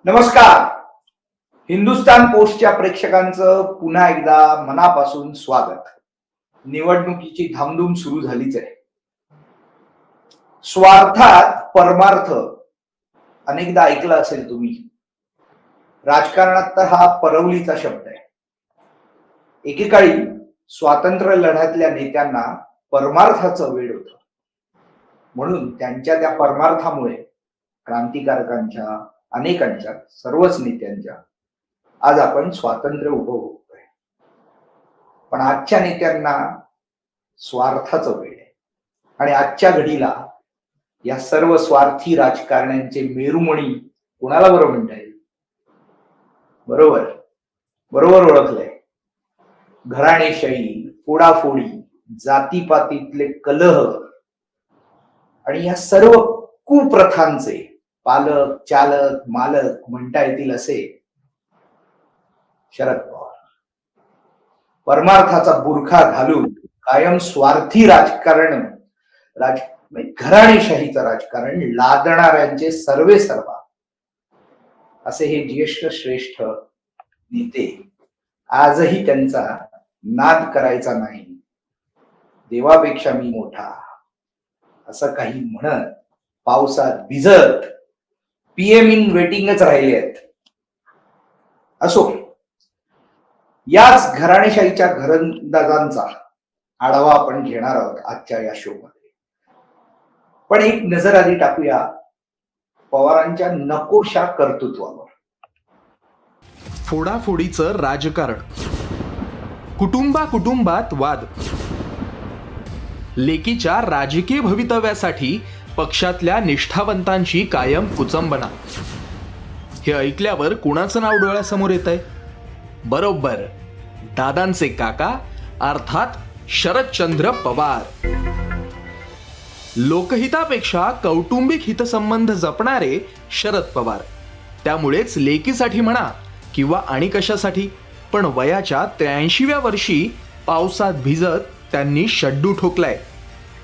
नमस्कार. हिंदुस्तान पोस्टच्या प्रेक्षकांचं पुन्हा एकदा मनापासून स्वागत. निवडणुकीची धामधूम सुरू झालीच आहे. स्वार्थात परमार्थ अनेकदा ऐकलं असेल तुम्ही. राजकारणात तर हा परवलीचा शब्द आहे. एकेकाळी स्वातंत्र्य लढ्यातल्या नेत्यांना परमार्थाचं वेड होतं, म्हणून त्यांच्या त्या परमार्थामुळे क्रांतिकारकांच्या, अनेकांच्या, सर्वच नेत्यांच्या आज आपण स्वातंत्र्य उभं होतोय. पण आजच्या नेत्यांना स्वार्थाचं वेळ आहे आणि आजच्या घडीला या सर्व स्वार्थी राजकारण्यांचे मेरुमणी कोणाला बरं म्हणता येईल? बरोबर बरोबर ओळखलंय. घराणेशाही, फोडाफोडी, जातीपातीतले कलह आणि या सर्व कुप्रथांचे पालक, चालक, मालक म्हणता येतील असे शरद पवार. परमार्थाचा बुरखा घालून कायम स्वार्थी राजकारण, घराणेशाहीचं राजकारण लादणाऱ्यांचे सर्वे सर्वा असे हे ज्येष्ठ श्रेष्ठ नेते आजही त्यांचा नाद करायचा नाही. देवापेक्षा मी मोठा असं काही म्हणत पावसात भिजत पीएम इन वेटिंगच राहिले आहेत. असो, याच घराणेशाहीच्या घरंदाजांचा आढावा आपण घेणार आहोत आजच्या या शो मध्ये. पण एक नजर आधी टाकूया पवारांच्या नकोशा कर्तृत्वावर. फोडाफोडीचं राजकारण, कुटुंबात वाद, लेकीच्या राजकीय भवितव्यासाठी पक्षातल्या निष्ठावंतांची कायम कुचंबना. हे ऐकल्यावर कुणाचं नाव डोळ्यासमोर येत आहे? बरोबर, दादांचे काका अर्थात शरदचंद्र पवार. लोकहितापेक्षा कौटुंबिक हितसंबंध जपणारे शरद पवार. त्यामुळेच लेकीसाठी म्हणा किंवा आणि कशासाठी, पण वयाच्या 83व्या वर्षी पावसात भिजत त्यांनी शड्डू ठोकलाय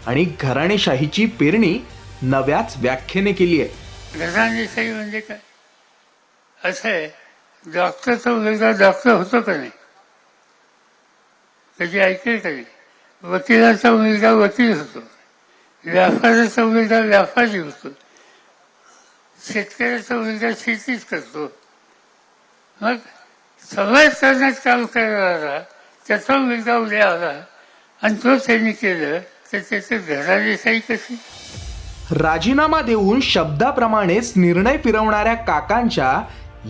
आणि घराणेशाहीची पेरणी नव्याच व्याख्येने केली आहे. घराणेशाही म्हणजे काय? असं आहे, डॉक्टरचा मुलगा डॉक्टर होतो का नाही? कधी ऐकेल का नाही? वकिलाचा मुलगा वकील होतो, व्यापाऱ्याचा मुलगा व्यापारी होतो, शेतकऱ्याचा मुलगा शेतीच करतो. मग समाज करण्यात काम करणारा त्याचा मुलगा उद्या आला आणि तो त्यांनी केलं तर त्याचं घराणेशाही कशी? राजीनामा देऊन शब्दाप्रमाणेच निर्णय फिरवणाऱ्या काकांच्या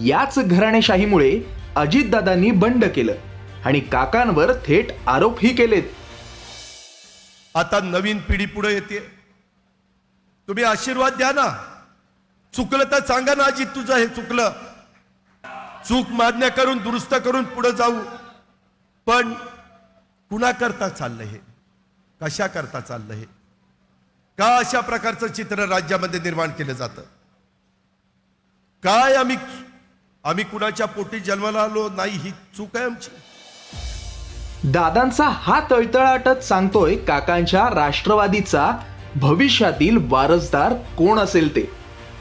याच घराणेशाहीमुळे अजितदादांनी बंड केलं आणि काकांवर थेट आरोपही केलेत. आता नवीन पिढी पुढे येते, तुम्ही आशीर्वाद द्या ना. चुकलं तर सांगा ना, अजित तुझं हे चुकलं. चूक मान्य करून दुरुस्त करून पुढे जाऊ. पण कुणा करता चाललं हे? कशा करता चाललं हे? का अशा प्रकारचं चित्र राज्यामध्ये निर्माण केलं जातं? काय आम्ही कुणाच्या पोटी जन्माला आलो नाही, ही चूक आहे आमची. दादांचा हा तळतळाटच सांगतोय काकांच्या राष्ट्रवादीचा भविष्यातील वारसदार कोण असेल ते.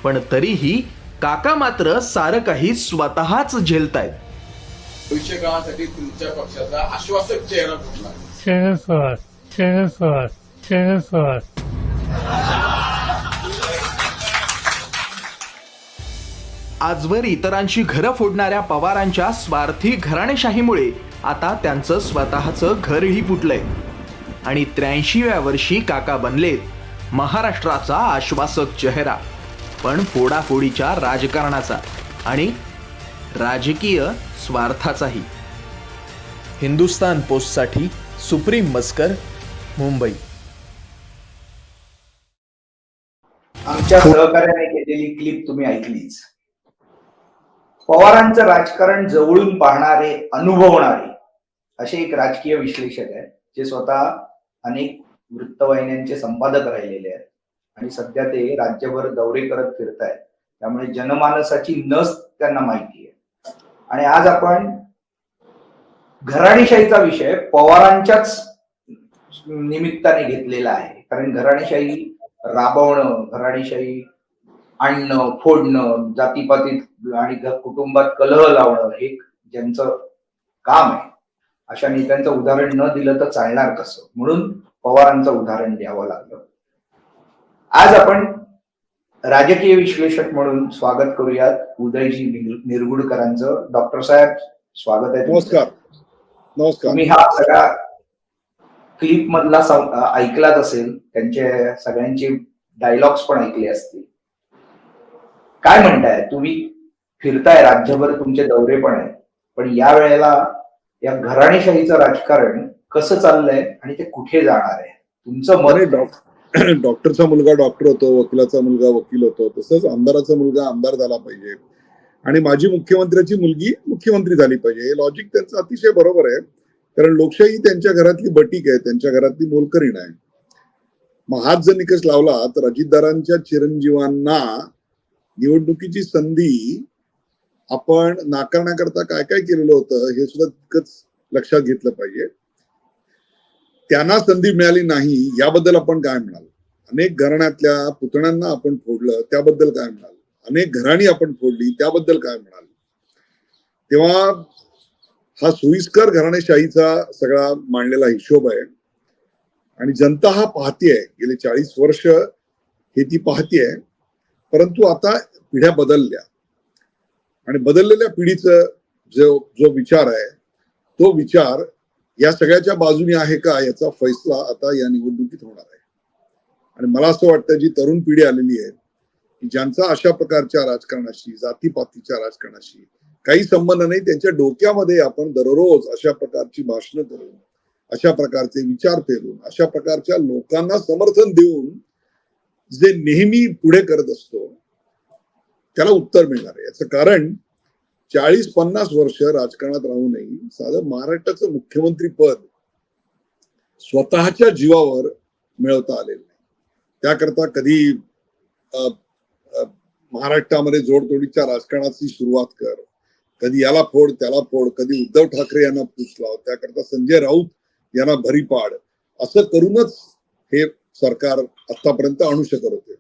पण तरीही काका मात्र सारं काही स्वतःच झेलतायत. भविष्य काळासाठी तुमच्या पक्षाचा आश्वासक चेहरा कुठला? शरद पवार, शरद पवार, शरद पवार. आजवर इतरांची घरं फोडणाऱ्या पवारांच्या स्वार्थी घराणेशाहीमुळे आता त्यांचं स्वतःचं घरही फुटलंय आणि 83व्या वर्षी काका बनलेत महाराष्ट्राचा आश्वासक चेहरा, पण फोडाफोडीच्या राजकारणाचा आणि राजकीय स्वार्थाचाही. हिंदुस्तान पोस्टसाठी सुप्रीम मस्कर, मुंबई. आमच्या सहकार्याने केलेली क्लिप तुम्ही ऐकलीच. पवारांचं राजकारण जवळून पाहणारे, अनुभवणारे असे एक राजकीय विश्लेषक आहेत, जे स्वतः अनेक वृत्तवाहिन्यांचे संपादक राहिलेले आहेत आणि सध्या ते राज्यभर दौरे करत फिरत आहेत. त्यामुळे जनमानसाची नस त्यांना माहिती आहे. आणि आज आपण घराणेशाहीचा विषय पवारांच्याच निमित्ताने घेतलेला आहे. कारण घराणेशाही राबवणं, घराणेशाही आणणं, फोडणं, जातीपातीत आणि कुटुंबात कलह लावणं हे ज्यांचं काम आहे, अशा नेत्यांचं उदाहरण न दिलं तर चालणार कसं? म्हणून पवारांचं उदाहरण द्यावं लागलं. आज आपण राजकीय विश्लेषक म्हणून स्वागत करूयात उदयजी निरगुडकरांचं. डॉक्टर साहेब, स्वागत आहे तुमचं. नमस्कार. नमस्कार. तुम्ही हा सगळा क्लिप मधला ऐकलाच असेल, त्यांचे सगळ्यांचे डायलॉग्स पण ऐकले असतील. काय म्हणताय तुम्ही? फिरताय राज्यभर, तुमचे दौरे पण आहेत, पण या वेळेला या घराणेशाहीचं राजकारण कसं चाललंय आणि ते कुठे जाणार आहे? तुमचं मत. डॉक्टरचा मुलगा डॉक्टर होतो, वकिलाचा मुलगा वकील होतो, तसंच आमदाराचा मुलगा आमदार झाला पाहिजे आणि माझी मुख्यमंत्र्याची मुलगी मुख्यमंत्री झाली पाहिजे. हे लॉजिक त्यांचं अतिशय बरोबर आहे, कारण लोकशाही त्यांच्या घरातली बटीक आहे, त्यांच्या घरातली मोलकरीण आहे. मग हाच जर निकष लावला तर अजितदारांच्या चिरंजीवांना निवडणुकीची संधी आपण नाकारण्याकरता काय काय केलेलं होतं हे सुद्धा तितकंच लक्षात घेतलं पाहिजे. त्यांना संधी मिळाली नाही याबद्दल आपण काय म्हणाल? अनेक घराण्यातल्या पुतण्यांना आपण फोडलं त्याबद्दल काय म्हणाल? अनेक घराणी आपण फोडली त्याबद्दल काय म्हणाल? तेव्हा हा सोयीस्कर घराणेशाहीचा सगळा मांडलेला हिशोब आहे आणि जनता हा पाहतीये. गेले 40 वर्ष हे ती पाहतीये, परंतु आता पिढ्या बदलल्या आणि बदललेल्या पिढीचं जो विचार आहे तो विचार या सगळ्याच्या बाजूने आहे का याचा फैसला आता या निवडणुकीत होणार आहे. आणि मला असं वाटतं जी तरुण पिढी आलेली आहे की ज्यांचा अशा प्रकारच्या राजकारणाशी, जातीपातीच्या राजकारणाशी काही संबंध नाही, त्यांच्या डोक्यामध्ये आपण दररोज अशा प्रकारची भाषणं करून, अशा प्रकारचे विचार पेरून, अशा प्रकारच्या लोकांना समर्थन देऊन जे नेहमी पुढे करत असतो त्याला उत्तर मिळणार आहे. याचं कारण 40-50 वर्ष राजकारणात राहूनही साधं महाराष्ट्राचं मुख्यमंत्री पद स्वतःच्या जीवावर मिळवता आलेलं नाही. त्याकरता कधी महाराष्ट्रामध्ये जोडतोडीच्या राजकारणाची सुरुवात कर, कधी याला फोड त्याला फोड, कधी उद्धव ठाकरे यांना पूछ लाव, त्याकरता संजय राऊत यांना भरी पाड, असं करूनच हे सरकार आतापर्यंत आणू शकत होते.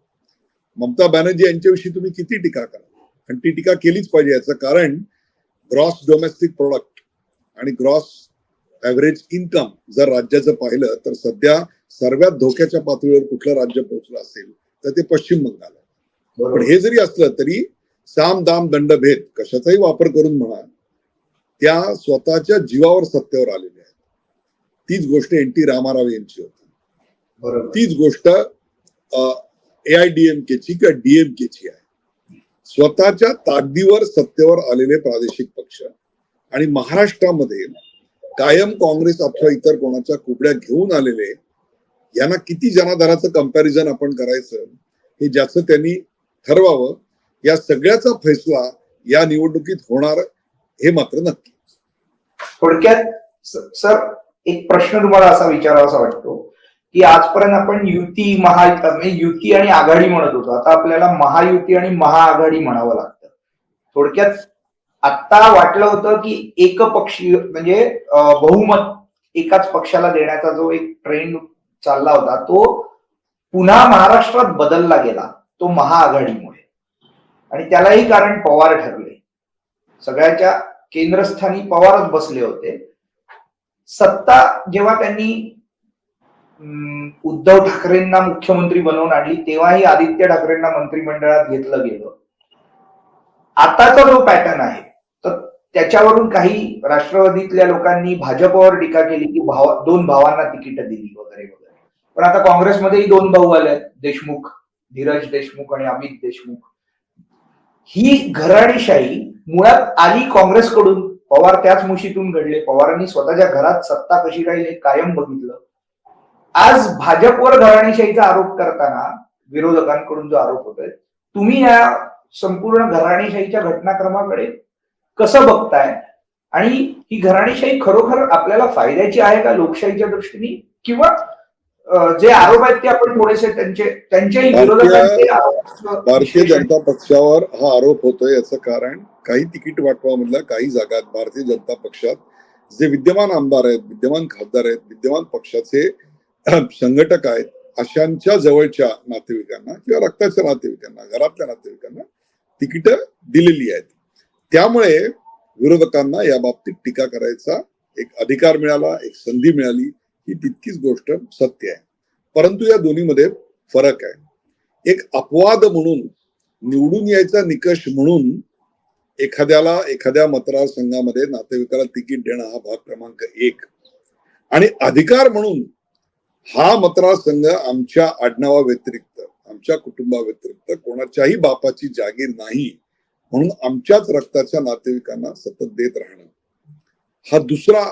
ममता बॅनर्जी यांच्याविषयी तुम्ही किती टीका करा, आणि ती टीका केलीच पाहिजे. याचं कारण ग्रॉस डोमेस्टिक प्रोडक्ट आणि ग्रॉस ऍव्हरेज इन्कम जर राज्याचं पाहिलं तर सध्या सर्वात धोक्याच्या पातळीवर कुठलं राज्य पोहोचलं असेल तर ते पश्चिम बंगाल आहे. पण हे जरी असलं तरी साम दाम दंडभेद कशाचाही वापर करून म्हणा त्या स्वतःच्या जीवावर सत्तेवर आलेल्या आहेत. तीच गोष्ट NT रामाराव यांची होती, तीच गोष्ट AIDMKची किंवा DMKची आहे. स्वतःच्या ताकदीवर सत्तेवर आलेले प्रादेशिक पक्ष आणि महाराष्ट्रामध्ये कायम काँग्रेस अथवा इतर कोणाच्या कुबड्या घेऊन आलेले यांना किती जनाधाराचं कंपॅरिझन आपण करायचं हे ज्याचं त्यांनी ठरवावं. या सगळ्याचा फैसला या निवडणुकीत होणार हे मात्र नक्की. थोडक्यात सर एक प्रश्न तुम्हाला असा विचारावासा वाटतो की आजपर्यंत आपण युती आणि आघाडी म्हणत होतो, आता आपल्याला महायुती आणि महाआघाडी म्हणावं लागतं. थोडक्यात आता वाटलं होतं की एकपक्षीय म्हणजे बहुमत एकाच पक्षाला देण्याचा जो एक ट्रेंड चालला होता तो पुन्हा महाराष्ट्रात बदलला गेला, तो महाआघाडीमुळे. आणि त्यालाही कारण पवार ठरले. सगळ्याच्या केंद्रस्थानी पवारच बसले होते. सत्ता जेव्हा त्यांनी उद्धव ठाकरेंना मुख्यमंत्री बनवून आणली तेव्हाही आदित्य ठाकरेंना मंत्रिमंडळात घेतलं गेलं. आताचा जो पॅटर्न आहे तर त्याच्यावरून काही राष्ट्रवादीतल्या लोकांनी भाजपवर टीका केली की दोन भावांना तिकीट दिली वगैरे वगैरे. पण आता काँग्रेसमध्येही 2 भाऊ आले, देशमुख, धीरज देशमुख आणि अमित देशमुख. ही घराणेशाही मुळात आली काँग्रेसकडून. पवार त्याच मुशीतून घडले. पवारांनी स्वतःच्या घरात सत्ता कशी राहील हे कायम बघितलं. आज भाजपवर घराणेशाहीचा आरोप करताना विरोधकांकडून जो आरोप होतोय, तुम्ही या संपूर्ण घराणेशाहीच्या घटनाक्रमाकडे कसं बघताय? आणि ही घराणेशाही खरोखर आपल्याला फायद्याची आहे का लोकशाहीच्या दृष्टीने, किंवा जे आरोप आहेत ते आपण थोडेसे त्यांच्याही विरोधकांचे भारतीय जनता पक्षावर हा आरोप होतोय याचं कारण काही तिकीट वाटपामधल्या काही जागात भारतीय जनता पक्षात जे विद्यमान आमदार आहेत, विद्यमान खासदार आहेत, विद्यमान पक्षाचे संघटक आहेत, अशांच्या जवळच्या नातेवाईकांना किंवा रक्ताच्या नातेवाईकांना, घरातल्या नातेवाईकांना तिकीट दिलेली आहेत. त्यामुळे विरोधकांना या बाबतीत टीका करायचा एक अधिकार मिळाला, एक संधी मिळाली, ही तितकीच गोष्ट सत्य आहे. परंतु या दोन्हीमध्ये फरक आहे. एक अपवाद म्हणून, निवडून यायचा निकष म्हणून एखाद्या मतदारसंघामध्ये नातेवाईकाला तिकीट देणं हा भाग क्रमांक 1, आणि अधिकार म्हणून हा मतदारसंघ आमच्या आडनावा व्यतिरिक्त, आमच्या कुटुंबा व्यतिरिक्त कोणाच्याही बापाची जागीर नाही म्हणून आमच्याच रक्ताच्या नातेवाईकांना सतत देत राहणं, हा दुसरा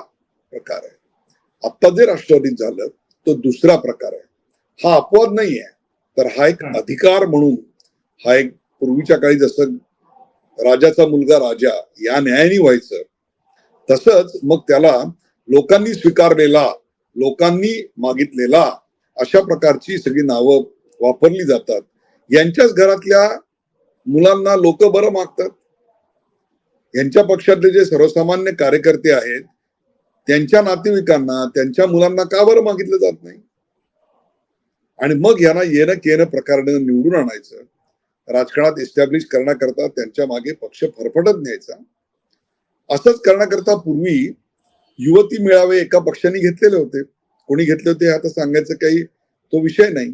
प्रकार आहे. आता जे राष्ट्रवादीत झालं तो दुसरा प्रकार आहे. हा अपवाद नाही आहे, तर हा एक अधिकार म्हणून, हा एक पूर्वीच्या काळी जसं राजाचा मुलगा राजा या न्यायाने व्हायचं, तसंच मग त्याला लोकांनी स्वीकारलेला, लोकांनी मागितलेला अशा प्रकारची सगळी नावं वापरली जातात. यांच्याच घरातल्या मुलांना लोक बरं मागतात. यांच्या पक्षातले जे सर्वसामान्य कार्यकर्ते आहेत त्यांच्या नातेवाईकांना, त्यांच्या मुलांना का बरं मागितलं जात नाही? आणि मग यांना येणं केणं प्रकारानं निवडून आणायचं, राजकारणात इस्टॅब्लिश करण्याकरता त्यांच्या मागे पक्ष फरफटत न्यायचा. असंच करण्याकरता पूर्वी युवती मेळावे एका पक्षाने घेतलेले होते. कोणी घेतले होते आता सांगायचं काही तो विषय नाही.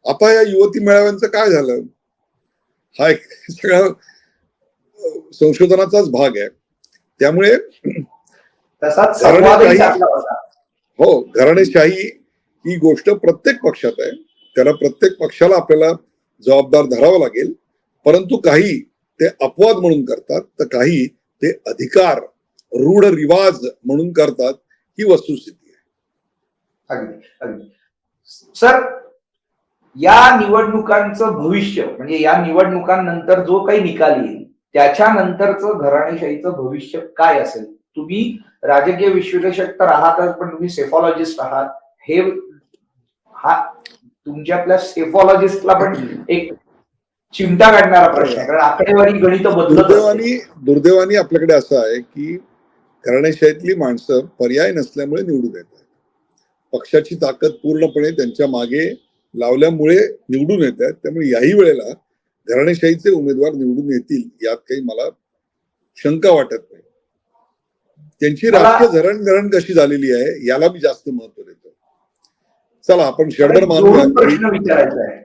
आता या युवती मेळाव्यांचं काय झालं? हा एक सगळा संशोधनाचाच भाग आहे. त्यामुळे तसाच संवादही साधला होता. हो, घराणेशाही ही गोष्ट प्रत्येक पक्षात आहे. त्याला प्रत्येक पक्षाला आपल्याला जबाबदार धरावं लागेल. परंतु काही ते अपवाद म्हणून करतात, तर काही ते अधिकार, रूढ रिवाज म्हणून करतात. ही वस्तुस्थिती आहे. अगदी अगदी. सर, या निवडणुकांचं भविष्य, म्हणजे या निवडणुकांनंतर जो काही निकाल येईल त्याच्यानंतरचं घराणेशाहीचं भविष्य काय असेल? तुम्ही राजकीय विश्लेषक तर आहातच, पण तुम्ही सेफॉलॉजिस्ट आहात. हा तुमच्यातल्या सेफॉलॉजिस्टला पण एक चिमटा काढणारा प्रश्न आहे, कारण आकडेवारी गणित बदलत असते. दुर्दैवानी आपल्याकडे असं आहे की घराणेशाहीतली माणसं पर्याय नसल्यामुळे निवडून येतात. पक्षाची ताकद पूर्णपणे त्यांच्या मागे लावल्यामुळे निवडून येत आहेत. त्यामुळे याही वेळेला घराणेशाहीचे उमेदवार निवडून येतील यात काही मला शंका वाटत नाही. त्यांची राजकीय जडणघडण कशी झालेली आहे याला मी जास्त महत्व देतो. चला आपण शरदर मानूया. प्रश्न विचारायचा आहे,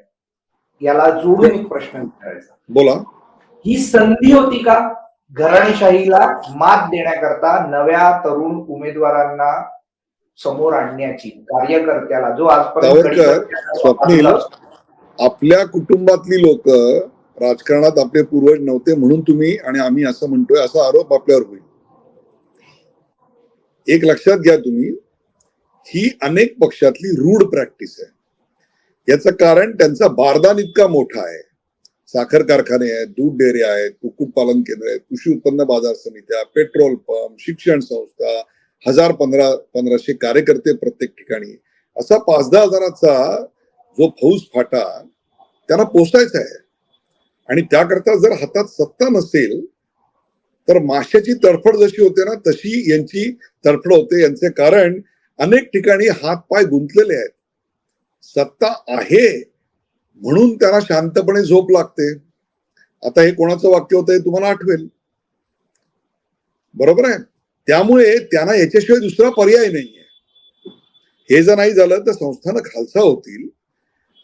याला जोडून एक प्रश्न विचारायचा. बोला. ही संधी होती का घराणेशाहीला मात देण्याकरता नव्या तरुण उमेदवारांना समोर आणण्याची, कार्यकर्त्याला जो सावरकर, स्वप्नील, आपल्या कुटुंबातली लोक राजकारणात आपले पूर्वज नव्हते म्हणून तुम्ही आणि आम्ही असं म्हणतोय असा आरोप आपल्यावर होईल. एक लक्षात घ्या तुम्ही, ही अनेक पक्षातली रूढ प्रॅक्टिस आहे. याचं कारण त्यांचा बारदान इतका मोठा आहे. साखर कारखाने आहेत, दूध डेअरी आहेत, कुक्कुटपालन केंद्र आहेत, कृषी उत्पन्न बाजार समित्या, पेट्रोल पंप, शिक्षण संस्था, 1000-1500 कार्यकर्ते प्रत्येक ठिकाणी, असा 5-10 हजाराचा जो फौज फाटा त्यांना पोचायचा आहे. आणि त्याकरता जर हातात सत्ता नसेल तर माशाची तडफड जशी होते ना तशी यांची तडफड होते. यांचे कारण अनेक ठिकाणी हात पाय गुंतलेले आहेत. सत्ता आहे म्हणून त्यांना शांतपणे झोप लागते. आता हे कोणाचं वाक्य होतं हे तुम्हाला आठवेल, बरोबर आहे? त्यामुळे त्यांना याच्याशिवाय दुसरा पर्याय नाहीये. हे जर नाही झालं तर संस्थानं खालसा होतील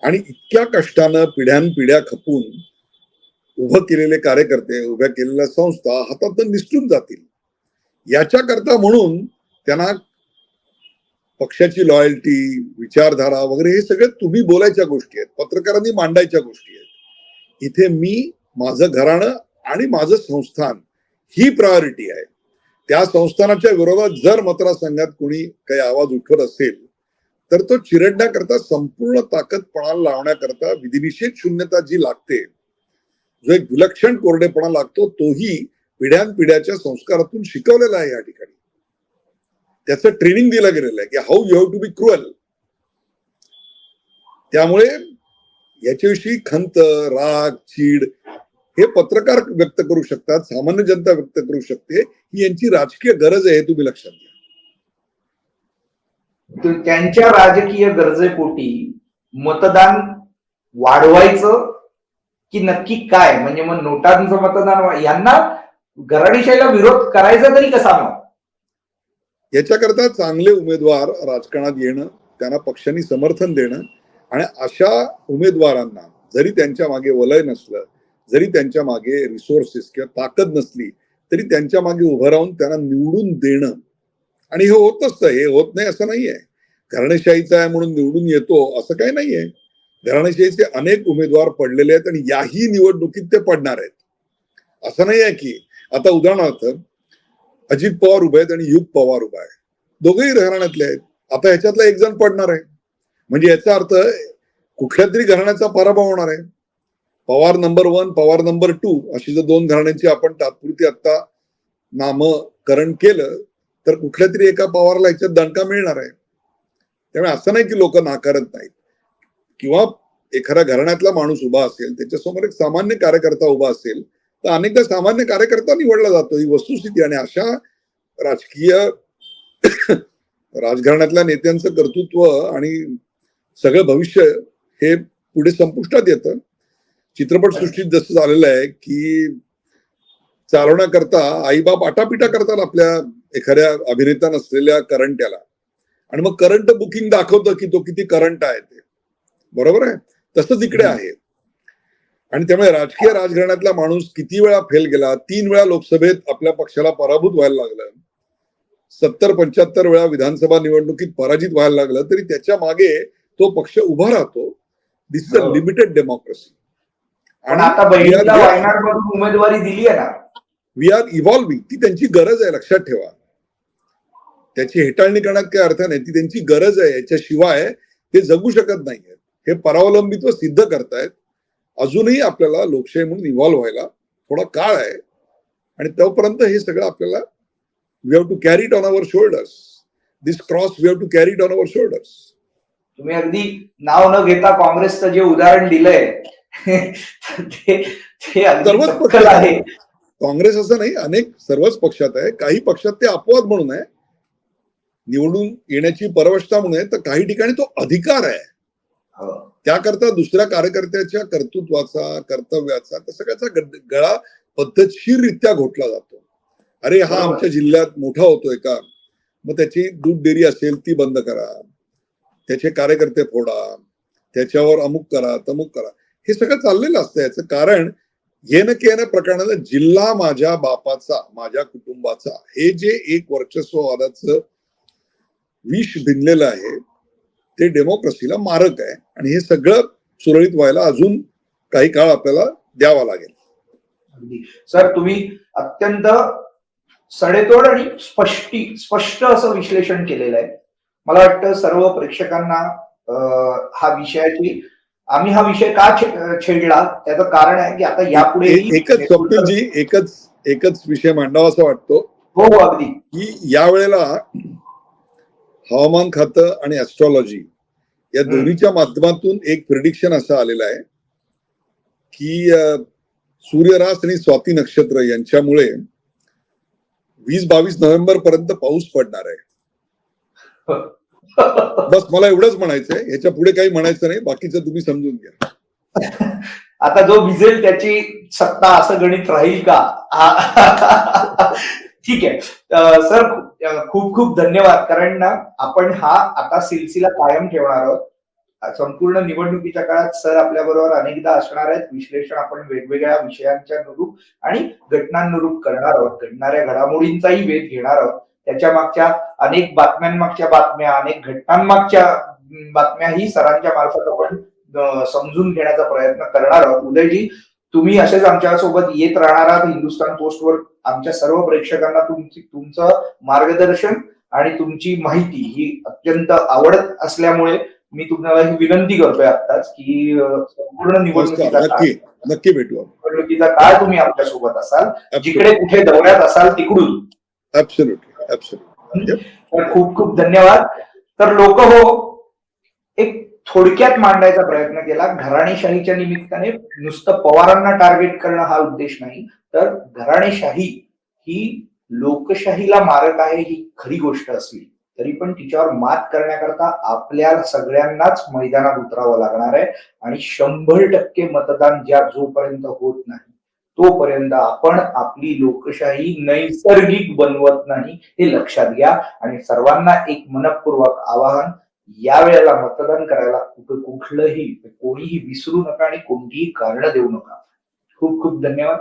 आणि इतक्या कष्टानं पिढ्यानपिढ्या खपून उभं केलेले कार्यकर्ते, उभ्या केलेल्या संस्था हातातून निसटून जातील. याच्याकरता म्हणून त्यांना पक्षाची लॉयल्टी, विचारधारा वगैरे हे सगळे तुम्ही बोलायच्या गोष्टी आहेत, पत्रकारांनी मांडायच्या गोष्टी आहेत. इथे मी, माझं घराणं आणि माझं संस्थान ही प्रायोरिटी आहे. त्या संस्थानाच्या विरोधात जर मतदारसंघात कोणी काही आवाज उठवत असेल तर तो चिरडण्याकरता, संपूर्ण ताकद पणाला लावण्याकरता विधिनिषेध शून्यता जी लागते, जो एक विलक्षण कोरडेपणा लागतो, तोही पिढ्यानपिढ्याच्या संस्कारातून शिकवलेला आहे. या ठिकाणी त्याचं ट्रेनिंग दिलं गेलेलं आहे की how you have to be cruel. त्यामुळे याच्याविषयी खंत, राग, चीड हे पत्रकार व्यक्त करू शकतात, सामान्य जनता व्यक्त करू शकते. ही यांची राजकीय गरज आहे, हे तुम्ही लक्षात घ्या. त्यांच्या राजकीय गरजेपोटी मतदान वाढवायचं की नक्की काय? म्हणजे मग नोटांचं मतदान यांना घराणेशाहीला विरोध करायचा तरी कसा मग? याच्याकरता चांगले उमेदवार राजकारणात येणं, त्यांना पक्षांनी समर्थन देणं आणि अशा उमेदवारांना जरी त्यांच्या मागे वलय नसलं, जरी त्यांच्या मागे रिसोर्सेस किंवा ताकद नसली, तरी त्यांच्या मागे उभं राहून त्यांना निवडून देणं. आणि हे होत असतं, हे होत नाही असं नाहीये. घराणेशाहीचा आहे म्हणून निवडून येतो असं काही नाहीये. घराणेशाहीचे अनेक उमेदवार पडलेले आहेत आणि याही निवडणुकीत ते पडणार आहेत. असं नाही आहे की आता उदाहरणार्थ अजित पवार उभे आहेत आणि युग पवार उभा आहे, दोघेही घराण्यातले आहेत. आता ह्याच्यातला एक जण पडणार आहे, म्हणजे याचा अर्थ कुठल्या तरी घराण्याचा पराभव होणार आहे. पवार नंबर 1, पवार नंबर 2 अशी जर दोन घराण्यांची आपण तात्पुरती आता नामकरण केलं तर कुठल्या तरी एका पवारला ह्याच्यात दणका मिळणार आहे. त्यामुळे असं नाही की लोक नाकारत नाहीत, किंवा एखाद्या घराण्यातला माणूस उभा असेल, त्याच्यासमोर एक सामान्य कार्यकर्ता उभा असेल तर अनेकदा सामान्य कार्यकर्ता निवडला जातो, ही वस्तुस्थिती. आणि अशा राजकीय राजघराण्यातल्या नेत्यांचं कर्तृत्व आणि सगळं भविष्य हे पुढे संपुष्टात येतं. चित्रपटसृष्टीत जसं झालेलं आहे की चालवण्याकरता आईबाप आटापिटा करतात आपल्या एखाद्या अभिनेता नसलेल्या करंट्याला, आणि मग करंट बुकिंग दाखवतं की तो किती करंट आहे ते. बरोबर आहे, तसंच इकडे आहे. आणि त्यामुळे राजकीय राजघराण्यातला माणूस किती वेळा फेल गेला, 3 वेळा लोकसभेत आपल्या पक्षाला पराभूत व्हायला लागलं, 70-75 वेळा विधानसभा निवडणुकीत पराजित व्हायला लागलं, तरी त्याच्या मागे तो पक्ष उभा राहतो. This is a limited democracy. पण आता बहिणीला वायनाड मधून उमेदवारी दिली आहे ना. We are evolving. ती त्यांची गरज आहे, लक्षात ठेवा. त्याची हेटाळणी करण्यात काही अर्थ नाही, ती त्यांची गरज आहे. याच्याशिवाय ते जगू शकत नाहीयेत. हे परावलंबित्व सिद्ध करतायत. अजूनही आपल्याला लोकशाही म्हणून इव्हॉल्व्ह व्हायला थोडा काळ आहे, आणि तोपर्यंत हे सगळं आपल्याला we have to carry it on our shoulders. This cross we have to carry it on our shoulders. तुम्ही अगदी नाव न घेता काँग्रेसचं जे उदाहरण दिलंय ते अगदी सर्वच चपखल आहे. काँग्रेस असं नाही, अनेक सर्वच पक्षात आहे. काही पक्षात ते अपवाद म्हणून आहे, निवडून येण्याची परवशता म्हणून आहे, तर काही ठिकाणी तो अधिकार आहे. त्याकरता दुसऱ्या कार्यकर्त्याच्या कर्तृत्वाचा, कर्तव्याचा, त्या सगळ्याचा गळा पद्धतशीररित्या घोटला जातो. अरे हा आमच्या जिल्ह्यात मोठा होतोय का, मग त्याची दूध डेअरी असेल ती बंद करा, त्याचे कार्यकर्ते फोडा, त्याच्यावर अमुक करा तमुक करा, हे सगळं चाललेलं असतं. याचं कारण येणं केणं प्रकरणानं जिल्हा माझ्या बापाचा, माझ्या कुटुंबाचा, हे जे एक वर्चस्ववादाचं विष भिनलेलं आहे ते डेमोक्रेसीला मारक आहे. आणि हे सगळं सुरळीत व्हायला अजून काही काळ आपल्याला द्यावा लागेल. सर, तुम्ही अत्यंत सडेतोड आणि स्पष्ट असं विश्लेषण केलेलं आहे. मला वाटतं सर्व प्रेक्षकांना हा विषयाची, आम्ही हा विषय का छेडला त्याचं कारण आहे की आता यापुढे एकच स्वप्नजी एकच विषय मांडावा असं वाटतो. हो अगदी, की यावेळेला हवामान खातं आणि ऍस्ट्रॉलॉजी या दोन्हीच्या माध्यमातून एक प्रिडिक्शन असं आलेलं आहे की सूर्यरास आणि स्वाती नक्षत्र यांच्यामुळे 20-22 नोव्हेंबर पर्यंत पाऊस पडणार आहे. बस मला एवढंच म्हणायचंय, याच्या पुढे काही म्हणायचं नाही, बाकीचं तुम्ही समजून घ्या. आता जो भिजेल त्याची सत्ता असं गणित राहील का? ठीक आहे सर, खूप खूप धन्यवाद. कारण ना आपण हा आता सिलसिला कायम ठेवणार आहोत. संपूर्ण निवडणुकीच्या काळात सर आपल्या बरोबर अनेकदा असणार आहेत. विश्लेषण आपण वेगवेगळ्या विषयांच्या अनुरूप आणि घटनांनुरूप करणार आहोत. घडणाऱ्या घडामोडींचाही वेध घेणार आहोत. त्याच्या मागच्या अनेक बातम्यांमागच्या बातम्या, अनेक घटनांमागच्या बातम्याही सरांच्या मार्फत आपण समजून घेण्याचा प्रयत्न करणार आहोत. उदयजी, तुम्ही असेच आमच्यासोबत येत राहणार आहात. हिंदुस्थान पोस्टवर आमच्या सर्व प्रेक्षकांना तुमचं मार्गदर्शन आणि तुमची माहिती ही अत्यंत आवडत असल्यामुळे मी तुम्हाला ही विनंती करतोय आत्ताच की संपूर्ण नक्की भेटू. निवडणुकीचा काळ तुम्ही आमच्या सोबत असाल, जिकडे कुठे दौऱ्यात असाल तिकडून. ऍब्सोल्युटली. खूप खूप धन्यवाद. तर लोक हो, एक थोडक्यात मांडायचा प्रयत्न केला. घराणेशाहीच्या निमित्ताने नुसतं पवारांना टार्गेट करणं हा उद्देश नाही, तर घराणेशाही ही लोकशाहीला मारक आहे ही खरी गोष्ट असली तरी पण तिच्यावर मात करण्याकरता आपल्या सगळ्यांनाच मैदानात उतरावं लागणार आहे आणि 100% मतदान जोपर्यंत होत नाही तोपर्यंत आपण आपली लोकशाही नैसर्गिक बनवत नाही हे लक्षात घ्या. आणि सर्वांना एक मनपूर्वक आवाहन, यावेळेला मतदान करायला कुठलंही कोणीही विसरू नका आणि कोणतीही कारण देऊ नका. खूप खूप धन्यवाद.